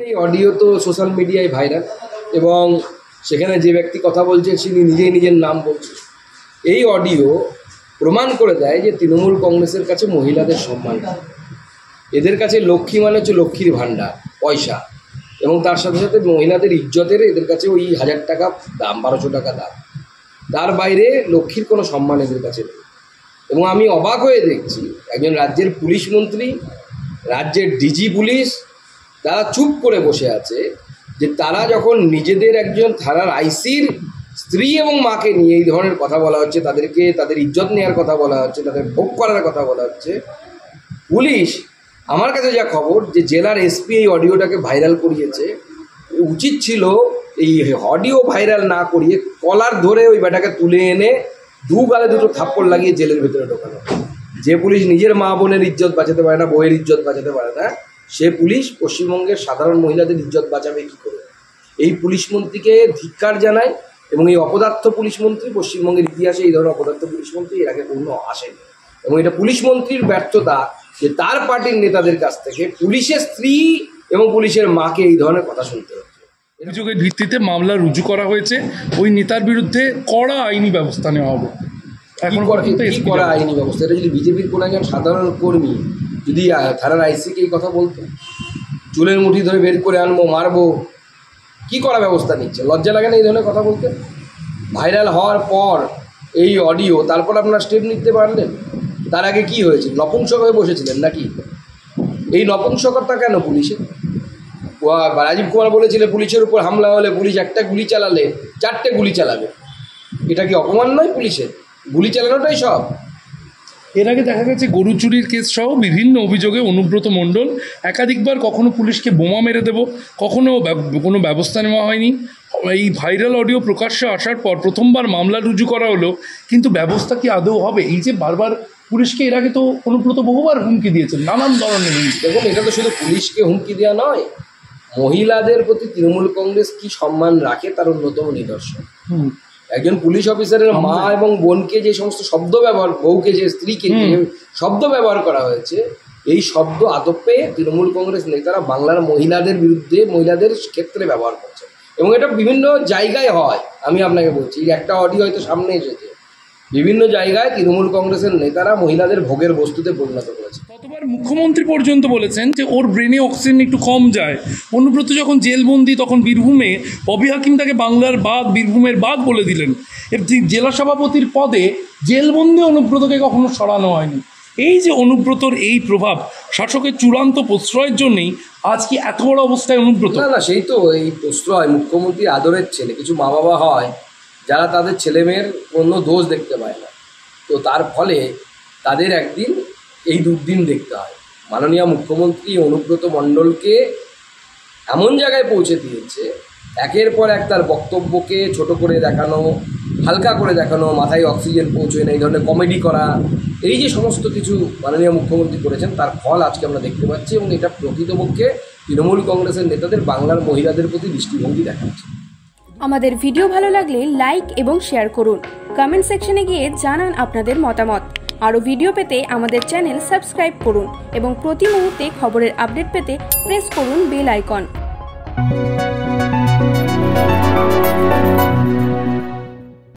এই অডিও তো সোশ্যাল মিডিয়ায় ভাইরাল এবং সেখানে যে ব্যক্তি কথা বলছে তিনি নিজেই নিজের নাম বলছে। এই অডিও প্রমাণ করে দেয় যে তৃণমূল কংগ্রেসের কাছে মহিলাদের সম্মান, এদের কাছে লক্ষ্মী মানে হচ্ছে লক্ষ্মীর ভাণ্ডার পয়সা, এবং তার সাথে সাথে মহিলাদের ইজ্জতের এদের কাছে ওই 1000 টাকা দাম, 1200 টাকা দাম, তার বাইরে লক্ষ্মীর কোনো সম্মান এদের কাছে নেই। এবং আমি অবাক হয়ে দেখছি একজন রাজ্যের পুলিশ মন্ত্রী, রাজ্যের ডিজি পুলিশ, তারা চুপ করে বসে আছে যে তারা যখন নিজেদের একজন থানার আইসির স্ত্রী এবং মাকে নিয়ে এই ধরনের কথা বলা হচ্ছে, তাদেরকে তাদের ইজ্জত নেওয়ার কথা বলা হচ্ছে, তাদের ভোগ করার কথা বলা হচ্ছে, পুলিশ, আমার কাছে যা খবর যে জেলার এসপি এই অডিওটাকে ভাইরাল করিয়েছে, উচিত ছিল এই অডিও ভাইরাল না করিয়ে কলার ধরে ওই বেটাকে তুলে এনে গালে দুটো থাপ্পড় লাগিয়ে জেলের ভেতরে ঢোকানো। যে পুলিশ নিজের মা বোনের ইজ্জত বাঁচাতে পারে না, বইয়ের ইজ্জত বাঁচাতে পারে না, সে পুলিশ পশ্চিমবঙ্গের সাধারণ মহিলাদের ইজ্জত বাঁচাবে কী করে? এই পুলিশ মন্ত্রীকে ধিক্কার জানায় এবং এই অপদার্থ পুলিশ মন্ত্রী, পশ্চিমবঙ্গের ইতিহাসে এই ধরনের অপদার্থ পুলিশ মন্ত্রী এর আগে কোনো আসেনি, এবং এটা পুলিশ মন্ত্রীর ব্যর্থতা যে তার পার্টির নেতাদের কাছ থেকে পুলিশের স্ত্রী এবং পুলিশের মাকে এই ধরনের কথা শুনতে হচ্ছে। অভিযোগের ভিত্তিতে মামলা রুজু করা হয়েছে, ওই নেতার বিরুদ্ধে কড়া আইনি ব্যবস্থা নেওয়া হবে। এখন কি করা আইনি ব্যবস্থা? এটা যদি বিজেপির কোনো একজন সাধারণ কর্মী যদি থানার আইসিকে এই কথা বলতো, চুলের মুঠি ধরে বের করে আনবো, মারবো, কি করা ব্যবস্থা নিচ্ছে? লজ্জা লাগে না এই ধরনের কথা বলতে? ভাইরাল হওয়ার পর এই অডিও, তারপর আপনার স্টেপ নিতে পারলেন? তার আগে কি হয়েছে? নপুংসক হয়ে বসেছিলেন নাকি? এই নপুংসকতা কেন পুলিশের? রাজীব কুমার বলেছিলেন পুলিশের উপর হামলা হলে পুলিশ একটা গুলি চালালে 4টে গুলি চালাবে। এটা কি অপমান নয় পুলিশের? গুলি চালানোটাই সব। এর আগে দেখা গেছে গরু চুরির কেস সহ বিভিন্ন অভিযোগে অনুব্রত মণ্ডল একাধিকবার কখনো পুলিশকে বোমা মেরে দেব, কখনো কোনো ব্যবস্থা নেওয়া হয়নি। এই ভাইরাল অডিও প্রকাশ্যে আসার পর প্রথমবার মামলা রুজু করা হলো, কিন্তু ব্যবস্থা কি আদৌ হবে? এই যে বারবার পুলিশকে, এর আগে তো অনুব্রত বহুবার হুমকি দিয়েছেন, নানান ধরনের হুমকি। দেখুন, এটা তো শুধু পুলিশকে হুমকি দেওয়া নয়, মহিলাদের প্রতি তৃণমূল কংগ্রেস কি সম্মান রাখে তার অন্যতম নিদর্শন। একজন পুলিশ অফিসারের মা এবং বোনকে যে সমস্ত শব্দ ব্যবহার, বউকে যে স্ত্রীকে যে শব্দ ব্যবহার করা হয়েছে, এই শব্দ আদপে তৃণমূল কংগ্রেস নেতারা বাংলার মহিলাদের বিরুদ্ধে, মহিলাদের ক্ষেত্রে ব্যবহার করছে, এবং এটা বিভিন্ন জায়গায় হয়। আমি আপনাকে বলছি, একটা অডিও হয়তো সামনে এসেছে, বিভিন্ন জায়গায় তৃণমূল কংগ্রেসের নেতারা মহিলাদের ভোগের বস্তুতে পরিণত করেছে। গতবার মুখ্যমন্ত্রী পর্যন্ত বলেছেন যে ওর ব্রেনে অক্সিজেন একটু কম যায়। অনুব্রত যখন জেলবন্দি, তখন বীরভূমে ববি হাকিম তাকে বাংলার বাঘ, বীরভূমের বাঘ বলে দিলেন। জেলা সভাপতির পদে জেলবন্দি অনুব্রতকে কখনো সরানো হয়নি। এই যে অনুব্রতর এই প্রভাব, শাসকের চূড়ান্ত প্রশ্রয়ের জন্যই আজ কি এত বড় অবস্থায় অনুব্রত? না, সেই তো এই প্রশ্রয়, মুখ্যমন্ত্রীর আদরের ছেলে। কিছু মা বাবা হয় যারা তাদের ছেলেমেয়ের কোনো দোষ দেখতে পায় না, তো তার ফলে তাদের একদিন এই দুর্দিন দেখতে হয়। মাননীয় মুখ্যমন্ত্রী অনুব্রত মণ্ডলকে এমন জায়গায় পৌঁছে দিয়েছে, একের পর এক তার বক্তব্যকে ছোট করে দেখানো, হালকা করে দেখানো, মাথায় অক্সিজেন পৌঁছয় না, এই ধরনের কমেডি করা, এই যে সমস্ত কিছু মাননীয় মুখ্যমন্ত্রী করেছেন, তার ফল আজকে আমরা দেখতে পাচ্ছি, এবং এটা প্রকৃতপক্ষে তৃণমূল কংগ্রেসের নেতাদের বাংলার মহিলাদের প্রতি দৃষ্টিভঙ্গি দেখাচ্ছে। আমাদের ভিডিও ভালো লাগলে লাইক এবং শেয়ার করুন। কমেন্ট সেকশনে গিয়ে জানান আপনাদের মতামত। আরও ভিডিও পেতে আমাদের চ্যানেল সাবস্ক্রাইব করুন এবং প্রতি মুহূর্তে খবরের আপডেট পেতে প্রেস করুন বেল আইকন।